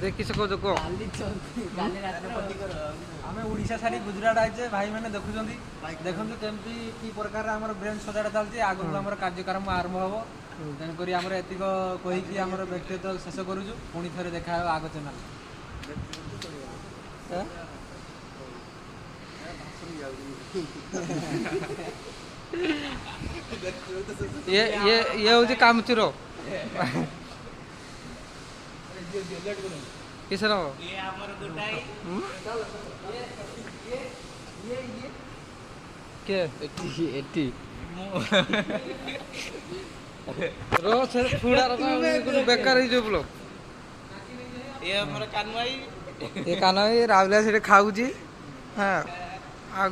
देखी सको जो को आम ओडिशा छाड़ी गुजरात आइचे भाई मैंने देखुंत देखु केमती कि प्रकार आम ब्रेन सजाड़ा चलती आगुक आम कार्यक्रम आरंभ हम तेणुक आम एतिक कहीकि आम व्यक्तित्व शेष करुचु पुणी थे देखा आग चैनल ये हूँ कामचुर किसर बेकार ब्लॉग ये कान भाई राहुल से खाऊँ हाँ आ